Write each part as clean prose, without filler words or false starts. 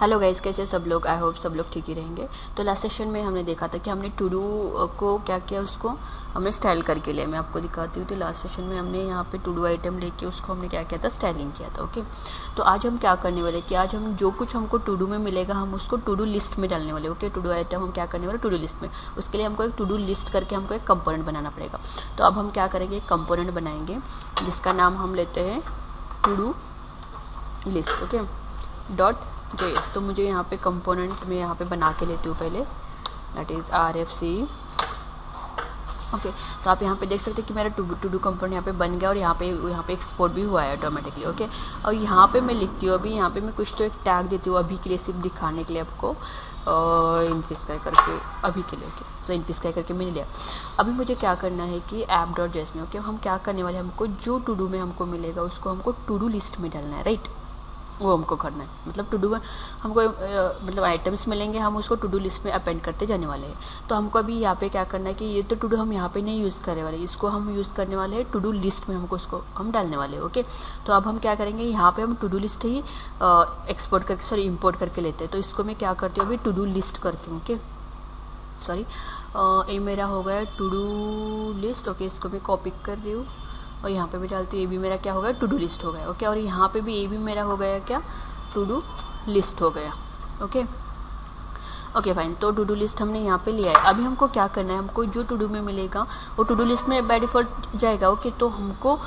Hello guys, कैसे सब लोग। आई होप सब लोग ठीक ही रहेंगे। तो लास्ट सेशन में हमने देखा था कि हमने टू डू को क्या किया, उसको हमने स्टाइल करके लिया। मैं आपको दिखाती हूँ। तो लास्ट सेशन में हमने यहाँ पे टू डू आइटम लेके उसको हमने क्या किया था, स्टाइलिंग किया था। ओके, तो आज हम क्या करने वाले कि आज हम जो कुछ हमको टू डू में मिलेगा हम उसको टू डू लिस्ट में डालने वाले। ओके, टू डू आइटम हम क्या करने वाले, टू डू लिस्ट में। उसके लिए हमको एक टू डू लिस्ट करके हमको एक कंपोनेंट बनाना पड़ेगा। तो अब हम क्या करेंगे, एक कंपोनेंट बनाएंगे जिसका नाम हम लेते हैं to do list. Okay, dot JS। तो मुझे यहाँ पे कंपोनेंट में यहाँ पे बना के लेती हूँ पहले, दैट इज़ RFC। ओके, तो आप यहाँ पे देख सकते हैं कि मेरा टू डू कंपोनेंट यहाँ पे बन गया और यहाँ पे एक्सपोर्ट भी हुआ है ऑटोमेटिकली। ओके, और यहाँ पे मैं लिखती हूँ अभी, यहाँ पे मैं कुछ तो एक टैग देती हूँ अभी के लिए, सिर्फ दिखाने के लिए आपको, इनफिस्काई करके अभी के लिए। ओके, सो इनफिस्काई करके मैंने लिया। अभी मुझे क्या करना है कि app.js में, ओके, हम क्या करने वाले, हमको जो टू डू में हमको मिलेगा उसको हमको टू डू लिस्ट में डालना है, राइट। वो हमको करना है, मतलब टू डू में हमको मतलब आइटम्स मिलेंगे, हम उसको टू डू लिस्ट में अपेंड करते जाने वाले हैं। तो हमको अभी यहाँ पे क्या करना है कि ये तो टू डू हम यहाँ पे नहीं यूज़ करने वाले, इसको हम यूज़ करने वाले हैं टू डू लिस्ट में, हमको उसको हम डालने वाले हैं। ओके, तो अब हम क्या करेंगे, यहाँ पे हम टू डू लिस्ट ही एक्सपोर्ट करके, सॉरी इम्पोर्ट करके लेते हैं। तो इसको मैं क्या करती हूँ, अभी टू डू लिस्ट करती हूँ। ओके, सॉरी, ये मेरा हो गया टू डू लिस्ट। ओके, इसको मैं कॉपी कर रही हूँ और यहाँ पे भी डालती हूँ। ये भी मेरा क्या हो गया, टू डू लिस्ट हो गया। ओके, और यहाँ पे भी ये भी मेरा हो गया क्या, टू डू लिस्ट हो गया। Okay okay fine. तो टू डू लिस्ट हमने यहाँ पे लिया है। अभी हमको क्या करना है, हमको जो टू डू में मिलेगा वो टू डू लिस्ट में बाय डिफ़ॉल्ट जाएगा। ओके, तो हमको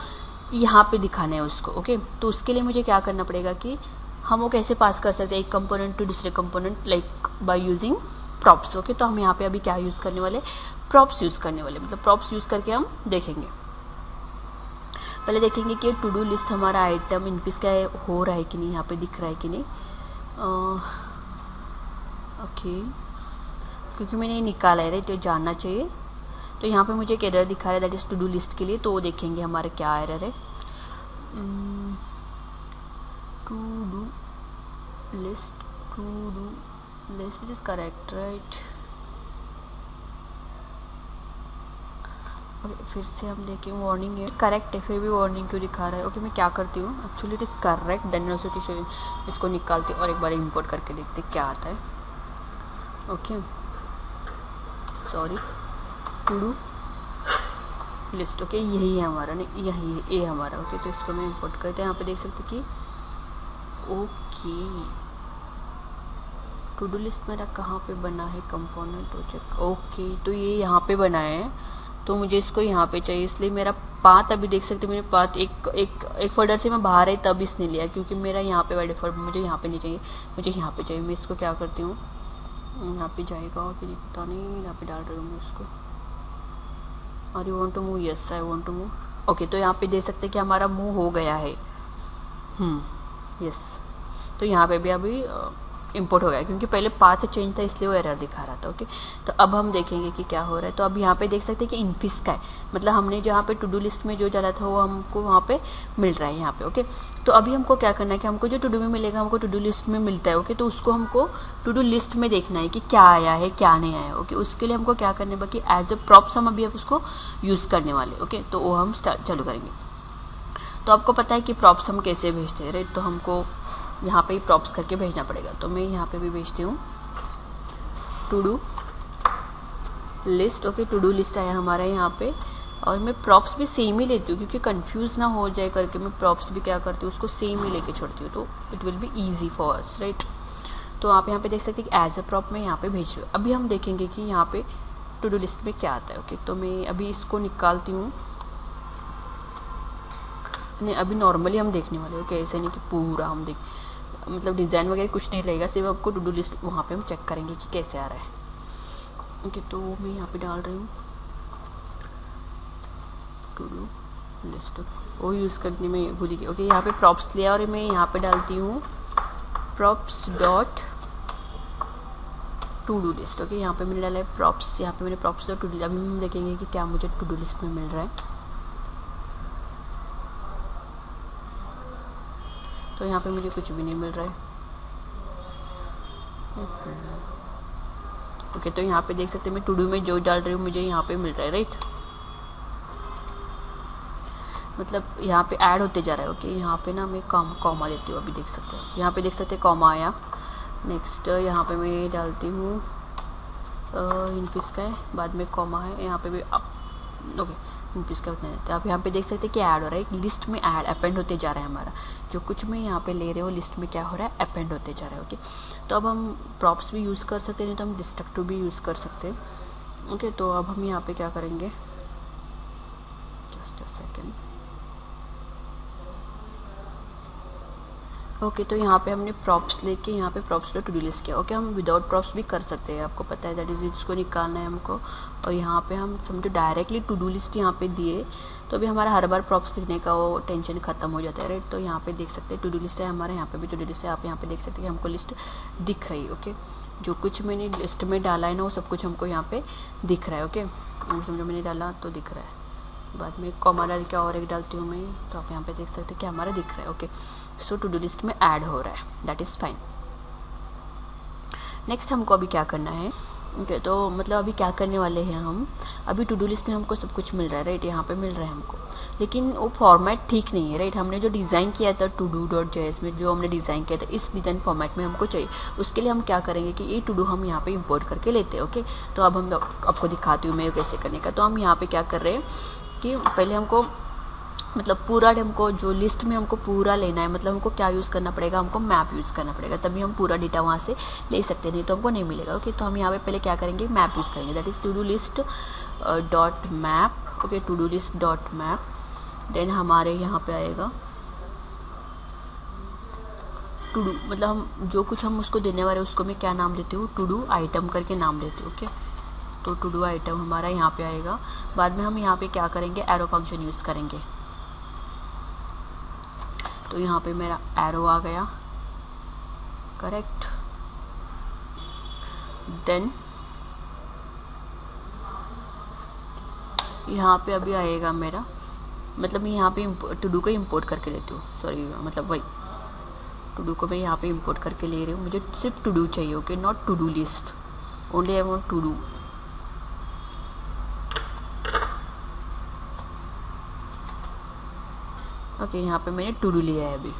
यहाँ पे दिखाना है उसको। ओके, तो उसके लिए मुझे क्या करना पड़ेगा कि हम वो कैसे पास कर सकते हैं एक कंपोनेंट टू दूसरे component, like by using props. Okay, तो हम यहाँ पे अभी क्या यूज़ करने वाले, प्रॉप्स यूज़ करने वाले, मतलब प्रॉप्स यूज़ करके हम देखेंगे। पहले देखेंगे कि टू डू लिस्ट हमारा आइटम इनफिस्काई हो रहा है कि नहीं, यहाँ पे दिख रहा है कि नहीं। ओके, क्योंकि मैंने ये निकाला है, तो जानना चाहिए। तो यहाँ पे मुझे एक एरर दिखा रहा है, that is to do list के लिए। तो वो देखेंगे हमारे क्या एरर है। To do list is correct, right. Okay, फिर से हम देखें, वार्निंग है, करेक्ट है, फिर भी वार्निंग क्यों दिखा रहा है। ओके, मैं क्या करती हूँ, actually it is correct, then also to show, इसको निकालती हूँ और एक बार इंपोर्ट करके देखते क्या आता है। Okay, sorry, to do list. Okay, यही है हमारा, नहीं यही है, ये हमारा। ओके, तो इसको मैं इंपोर्ट करते हैं। यहाँ पे देख सकते कि ओके, टू डू लिस्ट मेरा कहाँ पे बना है, कंपोनेंट हो चेक। ओके, तो ये यहाँ पे बना है, तो मुझे इसको यहाँ पे चाहिए, इसलिए मेरा पाथ अभी देख सकते हैं, मेरे पाथ एक फोल्डर से मैं बाहर है तब इसने लिया, क्योंकि मेरा यहाँ पे बाय डिफॉल्ट मुझे यहाँ पे नहीं चाहिए, मुझे यहाँ पे चाहिए। मैं इसको क्या करती हूँ, यहाँ पे जाएगा और फिर पता नहीं, यहाँ पे डाल रही हूँ मैं उसको। और you want to move, yes I want to move. Okay, तो यहाँ पे देख सकते हैं कि हमारा मूव हो गया है। यस, तो यहाँ पे भी अभी इंपोर्ट हो गया, क्योंकि पहले पाथ चेंज था इसलिए वो एरर दिखा रहा था। ओके, तो अब हम देखेंगे कि क्या हो रहा है। तो अब यहाँ पे देख सकते हैं कि इनफिस्काई, मतलब हमने जहाँ पे टू डू लिस्ट में जो डाला था वो हमको वहाँ पे मिल रहा है यहाँ पे। ओके, तो अभी हमको क्या करना है कि हमको जो टू डू में मिलेगा हमको टू डू लिस्ट में मिलता है। ओके, तो उसको हमको टू डू लिस्ट में देखना है कि क्या आया है क्या नहीं आया। ओके, उसके लिए हमको क्या करना है, बाकी एज अ प्रॉप्स हम अभी उसको यूज़ करने वाले। ओके, तो वो हम चालू करेंगे। तो आपको पता है कि प्रॉप्स हम कैसे भेजते हैं, राइट। तो हमको यहाँ पे ही प्रॉप्स करके भेजना पड़ेगा। तो मैं यहाँ पे भी भेजती हूँ to do list. Okay, to do list आया हमारा यहाँ पे, और मैं प्रॉप्स भी सेम ही लेती हूँ क्योंकि कंफ्यूज ना हो जाए करके। मैं प्रॉप्स भी क्या करती हूँ, उसको सेम ही लेके छोड़ती हूँ, तो it will be easy for us, right. तो आप यहाँ पे देख सकते हैं कि एज अ प्रॉप में यहाँ पे भेज रही हूँ। अभी हम देखेंगे कि यहाँ पे टू डू लिस्ट में क्या आता है। ओके, तो मैं अभी इसको निकालती हूँ। नहीं, अभी नॉर्मली हम देखने वाले। ओके, ऐसे नहीं कि पूरा हम देख, मतलब डिज़ाइन वगैरह कुछ नहीं रहेगा, सिर्फ आपको टू डू लिस्ट वहाँ पे हम चेक करेंगे कि कैसे आ रहा है। ओके, तो मैं यहाँ पे डाल रही हूँ टू डू लिस्ट, वो यूज़ करने में भूल गई। ओके, यहाँ पे प्रॉप्स लिया और मैं यहाँ पे डालती हूँ props dot to do list. Okay, यहाँ पे मैंने डाला है प्रॉप्स, यहाँ पे मैंने प्रॉप्स डॉट टू डू। अभी हम देखेंगे कि क्या मुझे टू डू लिस्ट में मिल रहा है। तो यहाँ पे मुझे कुछ भी नहीं मिल रहा है। ओके, तो यहाँ पे देख सकते हैं मैं टू डू में जो डाल रही हूँ मुझे यहाँ पे मिल रहा है, राइट। मतलब यहाँ पे ऐड होते जा रहा है। ओके, यहाँ पे ना मैं कॉमा देती हूँ, अभी देख सकते हैं, यहाँ पे देख सकते हैं कॉमा आया, नेक्स्ट यहाँ पे मैं डालती हूँ इनफिश का है, बाद में कॉमा है, यहाँ पे भी ओके इनफिश का उतना है। तो आप यहाँ पे देख सकते हैं कि ऐड हो रहा है, लिस्ट में ऐड अपेंड होते जा रहा है हमारा, जो कुछ मैं यहाँ पे ले रहे हो लिस्ट में क्या हो रहा है, अपेंड होते जा रहा है। ओके, तो अब हम प्रॉप्स भी यूज़ कर सकते हैं, नहीं तो हम डिस्ट्रक्टिव भी यूज़ कर सकते हैं। ओके, तो अब हम यहाँ पे क्या करेंगे, जस्ट अ सेकेंड। ओके, तो यहाँ पे हमने प्रॉप्स लेके यहाँ पे प्रॉप्स को टू डू लिस्ट किया। ओके, हम विदाउट प्रॉप्स भी कर सकते हैं, आपको पता है, दैट इज इसको निकालना है हमको। और यहाँ पे हम समझो डायरेक्टली टू डू लिस्ट यहाँ पे दिए तो अभी हमारा हर बार प्रॉप्स लिखने का वो टेंशन खत्म हो जाता है, राइट। तो यहाँ पे देख सकते हैं टू डू लिस्ट है हमारा, यहाँ पे भी टू डू लिस्ट है, आप यहाँ पे देख सकते हैं कि हमको लिस्ट दिख रही है। ओके, जो कुछ मैंने लिस्ट में डाला है ना वो सब कुछ हमको यहाँ पे दिख रहा है। ओके, समझो मैंने डाला तो दिख रहा है, बाद में कॉमा डाल के और एक डालती हूँ मैं, तो आप यहाँ पे देख सकते हैं कि हमारा दिख रहा है। Okay, so to do list में ऐड हो रहा है, दैट इज़ फाइन। नेक्स्ट हमको अभी क्या करना है, ओके, तो मतलब अभी क्या करने वाले हैं हम, अभी टू डू लिस्ट में हमको सब कुछ मिल रहा है, राइट, यहाँ पे मिल रहा है हमको, लेकिन वो फॉर्मेट ठीक नहीं है, राइट। हमने जो डिज़ाइन किया था टू डू डॉट जेएस में, जो हमने डिज़ाइन किया था इस डिज़ाइन फॉर्मेट में हमको चाहिए। उसके लिए हम क्या करेंगे कि ये टू डू हम यहाँ पे इंपोर्ट करके लेते हैं। ओके, तो अब हम आपको दिखाती हूँ मैं कैसे करने का। तो हम यहाँ पे क्या कर रहे हैं कि पहले हमको मतलब पूरा हमको जो लिस्ट में हमको पूरा लेना है, मतलब हमको क्या यूज़ करना पड़ेगा, हमको मैप यूज़ करना पड़ेगा, तभी हम पूरा डेटा वहाँ से ले सकते हैं, नहीं तो हमको नहीं मिलेगा। ओके, तो हम यहाँ पे पहले क्या करेंगे, मैप यूज़ करेंगे, that is to do list dot map. Okay, to do list dot map, then हमारे यहाँ पे आएगा टू डू, मतलब हम जो कुछ हम उसको देने वाले उसको मैं क्या नाम देती हूँ, टू डू आइटम करके नाम देती हूँ। ओके, तो टू डू आइटम हमारा यहाँ पे आएगा, बाद में हम यहाँ पे क्या करेंगे, एरो फंक्शन यूज़ करेंगे। तो यहाँ पे मेरा एरो आ गया, करेक्ट। देन यहाँ पे अभी आएगा मेरा, मतलब मैं यहाँ पे टू डू को इंपोर्ट करके लेती हूँ, सॉरी, मतलब वही टू डू को मैं यहाँ पे इंपोर्ट करके ले रही हूँ, मुझे सिर्फ टू डू चाहिए। Okay, not to do list, only I want to do. Okay, यहाँ पे मैंने टू डू लिया है अभी,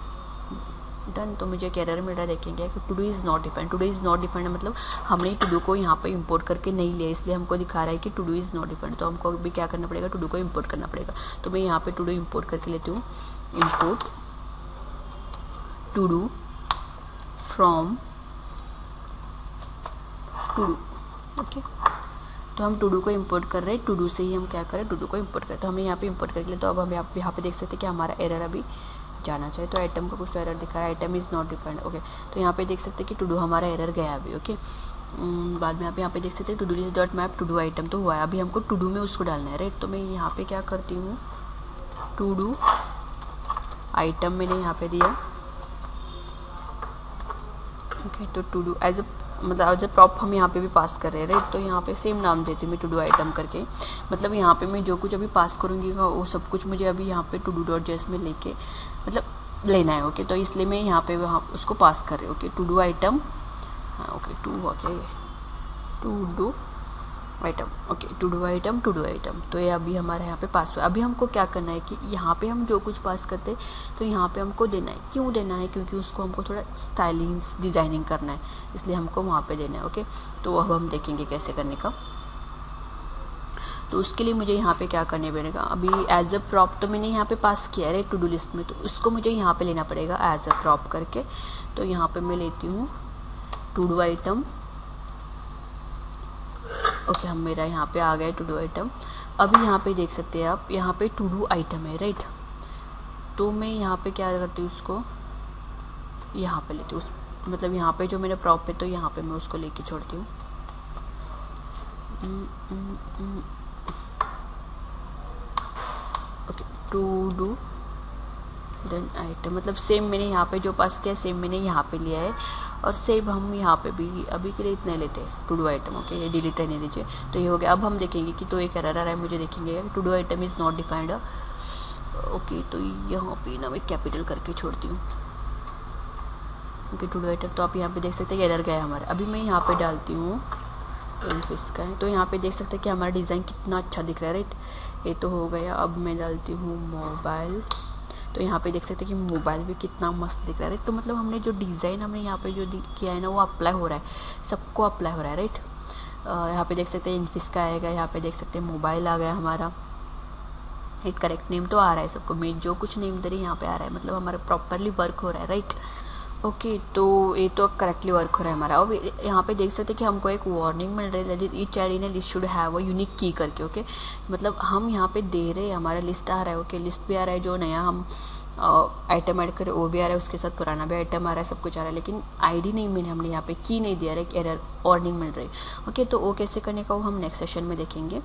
डन। तो मुझे एक एरर मिल रहा है, देखेंगे कि to do is not defined. To do is not defined मतलब हमने टू डू को यहाँ पे इंपोर्ट करके नहीं लिया, इसलिए हमको दिखा रहा है कि to do is not defined. तो हमको भी क्या करना पड़ेगा, टू डू को इंपोर्ट करना पड़ेगा। तो मैं यहाँ पे टू डू इंपोर्ट करके लेती हूँ, import to do from to do. Okay, तो हम टू डू को इंपोर्ट कर रहे हैं, टू डू से ही हम क्या करें, टू डू को इंपोर्ट करें। तो हमें यहाँ पे इंपोर्ट करके लिए, तो अब हम यहाँ पे देख सकते हैं कि हमारा एरर अभी जाना चाहिए। तो आइटम का कुछ तो एरर दिखा रहा है, item is not defined. Okay, तो यहाँ पे देख सकते हैं कि टू डू हमारा एरर गया अभी। ओके, बाद में आप यहाँ पे देख सकते हैं to do list dot map to do item तो हुआ है, अभी हमको टू डू में उसको डालना है, राइट। तो मैं यहाँ पे क्या करती हूँ, टू डू आइटम मैंने यहाँ पे दिया। ओके, तो to do as a prop हम यहाँ पे भी पास कर रहे हैं, राइट। तो यहाँ पे सेम नाम देती हूँ मैं, टू डू आइटम करके, मतलब यहाँ पे मैं जो कुछ अभी पास करूँगी वो सब कुछ मुझे अभी यहाँ पे टू डू डॉट जेएस में लेके मतलब लेना है। ओके, तो इसलिए मैं यहाँ पे वहाँ उसको पास कर रही हूँ। ओके, टू डू आइटम, हाँ okay, to do item. Okay, to do item, to do item, तो ये अभी हमारे यहाँ पे पास हुआ। अभी हमको क्या करना है कि यहाँ पे हम जो कुछ पास करते हैं तो यहाँ पे हमको देना है, क्यों देना है, क्योंकि उसको हमको थोड़ा स्टाइलिंग डिज़ाइनिंग करना है, इसलिए हमको वहाँ पे देना है। ओके, तो अब हम देखेंगे कैसे करने का। तो उसके लिए मुझे यहाँ पे क्या करने पड़ेगा, अभी एज अ प्रॉप तो मैंने यहाँ पे पास किया है टू डू लिस्ट में, तो उसको मुझे यहाँ पे लेना पड़ेगा एज अ प्रॉप करके। तो यहाँ पे मैं लेती हूँ टू डू आइटम। ओके, हम मेरा यहाँ पे आ गया टू डू आइटम। अभी यहाँ पे देख सकते हैं आप, यहाँ पे टू डू आइटम है, राइट। तो मैं यहाँ पे क्या करती हूँ, उसको यहाँ पे लेती हूँ, मतलब यहाँ पे जो मेरा प्रॉप है तो यहाँ पे मैं उसको लेके छोड़ती हूँ। Okay, to do then item, मतलब सेम मैंने यहाँ पे जो पास किया सेम मैंने यहाँ पे लिया है, और सेम हम यहाँ पे भी अभी के लिए इतना लेते हैं, टू डू आइटम। ओके, ये डिलीट रहने दीजिए। तो ये हो गया। अब हम देखेंगे कि तो एक एरर आ रहा है, मुझे देखेंगे to do item is not defined. Okay, तो यहाँ पे ना मैं कैपिटल करके छोड़ती हूँ। ओके, टू डू आइटम, तो आप यहाँ पे देख सकते हैं एरर गया हमारा। अभी मैं यहाँ पे डालती हूँ इसका है, तो यहाँ पे देख सकते हैं कि हमारा डिज़ाइन कितना अच्छा दिख रहा है, राइट। ये तो हो गया। अब मैं डालती हूँ मोबाइल, तो यहाँ पे देख सकते हैं कि मोबाइल भी कितना मस्त दिख रहा है, राइट। तो मतलब हमने जो डिज़ाइन हमने यहाँ पे जो किया है ना वो अप्लाई हो रहा है, सबको अप्लाई हो रहा है, राइट। यहाँ पे देख सकते हैं इनफिस का आएगा, यहाँ पे देख सकते हैं मोबाइल आ गया हमारा, एक करेक्ट नेम तो आ रहा है सबको, मैं जो कुछ नेम दे रही यहाँ पे आ रहा है, मतलब हमारा प्रॉपरली वर्क हो रहा है, राइट। ओके तो ये तो करेक्टली वर्क हो रहा है हमारा। अब यहाँ पे देख सकते हैं कि हमको एक वार्निंग मिल रही है, ईच आईडी ने list should have a unique की करके, ओके। मतलब हम यहाँ पे दे रहे हैं, हमारा लिस्ट आ रहा है, ओके। लिस्ट भी आ रहा है, जो नया हम आइटम ऐड करें वो भी आ रहा है, उसके साथ पुराना भी आइटम आ रहा है, सब कुछ आ रहा है, लेकिन आईडी नहीं मिली, हमने यहाँ पे की नहीं दिया रहा है, एक एरर वार्निंग मिल रही है, ओके। तो वो कैसे करने का वो हम नेक्स्ट सेशन में देखेंगे,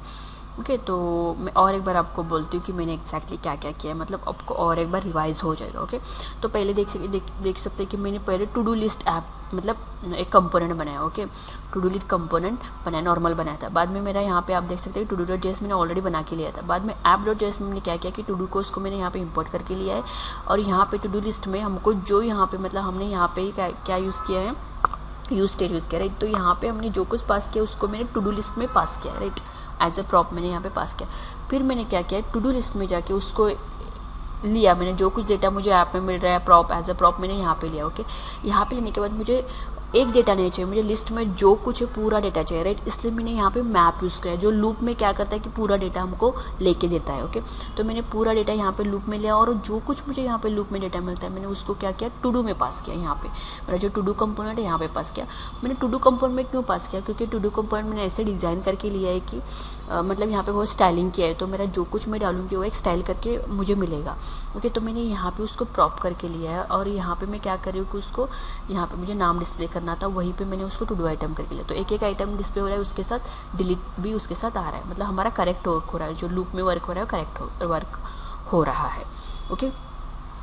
ओके। तो मैं और एक बार आपको बोलती हूँ कि मैंने एग्जैक्टली क्या क्या किया है, मतलब आपको और एक बार रिवाइज हो जाएगा, ओके। तो पहले देख सकते हैं कि मैंने पहले टू डू लिस्ट ऐप मतलब एक कंपोनेंट बनाया, okay. To do list component बनाया, नॉर्मल बनाया था। बाद में मेरा यहाँ पे आप देख सकते हैं टू डू डॉट जेएस मैंने ऑलरेडी बना के लिया था। बाद में ऐप डॉट जेएस में मैंने क्या किया कि टू डू को उसको मैंने यहाँ पे इंपोर्ट करके लिया है, और यहाँ पे टू डू लिस्ट में हमको जो यहाँ पे मतलब हमने यहाँ पे क्या यूज़ किया है, यूज स्टेट यूज़ किया, राइट। तो यहाँ पे हमने जो कुछ पास किया उसको मैंने टू डू लिस्ट में पास किया, राइट, एज ए प्रॉप मैंने यहाँ पे पास किया। फिर मैंने क्या किया, टू डू लिस्ट में जाके उसको लिया, मैंने जो कुछ डेटा मुझे ऐप में मिल रहा है प्रॉप, एज ए प्रॉप मैंने यहाँ पे लिया, ओके। यहाँ पे लेने के बाद मुझे एक डेटा नहीं चाहिए, मुझे लिस्ट में जो कुछ है पूरा डेटा चाहिए, राइट। इसलिए मैंने यहाँ पे मैप यूज़ किया, जो लूप में क्या करता है कि पूरा डेटा हमको लेके देता है, ओके। तो मैंने पूरा डेटा यहाँ पे लूप में लिया, और जो कुछ मुझे यहाँ पे लूप में डेटा मिलता है मैंने उसको क्या किया, टू डू में पास किया। यहाँ पे मेरा जो टू डू कंपोनेंट है यहाँ पे पास किया। मैंने टू डू कंपोनेंट में क्यों पास किया, क्योंकि टू डू कंपोनेंट मैंने ऐसे डिज़ाइन करके लिया है कि मतलब यहाँ पे बहुत स्टाइलिंग किया है, तो मेरा जो कुछ मैं डालूंगी वो एक स्टाइल करके मुझे मिलेगा, ओके। तो मैंने यहाँ पे उसको प्रॉप करके लिया है, और यहाँ पे मैं क्या कर रही हूँ कि उसको यहाँ पे मुझे नाम डिस्प्ले करना था, वहीं पे मैंने उसको टू डू आइटम करके लिया। तो एक एक आइटम डिस्प्ले हो रहा है, उसके साथ डिलीट भी उसके साथ आ रहा है, मतलब हमारा करेक्ट वर्क हो रहा है, जो लूप में वर्क हो रहा है करेक्ट वर्क हो रहा है, ओके।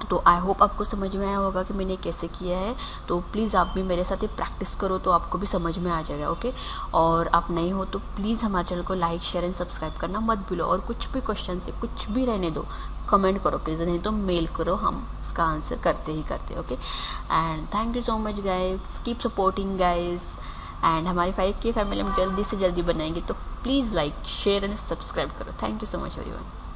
तो आई होप आपको समझ में आया होगा कि मैंने कैसे किया है। तो प्लीज़ आप भी मेरे साथ ये प्रैक्टिस करो तो आपको भी समझ में आ जाएगा, ओके। और आप नए हो तो प्लीज़ हमारे चैनल को लाइक शेयर एंड सब्सक्राइब करना मत भूलो, और कुछ भी क्वेश्चन है कुछ भी रहने दो, कमेंट करो प्लीज़, नहीं तो मेल करो, हम उसका आंसर करते ही करते, okay. And thank you so much guys, keep supporting guys, and हमारी 5K फैमिली में जल्दी से जल्दी बनाएंगे, तो please like share and subscribe करो। Thank you so much everyone.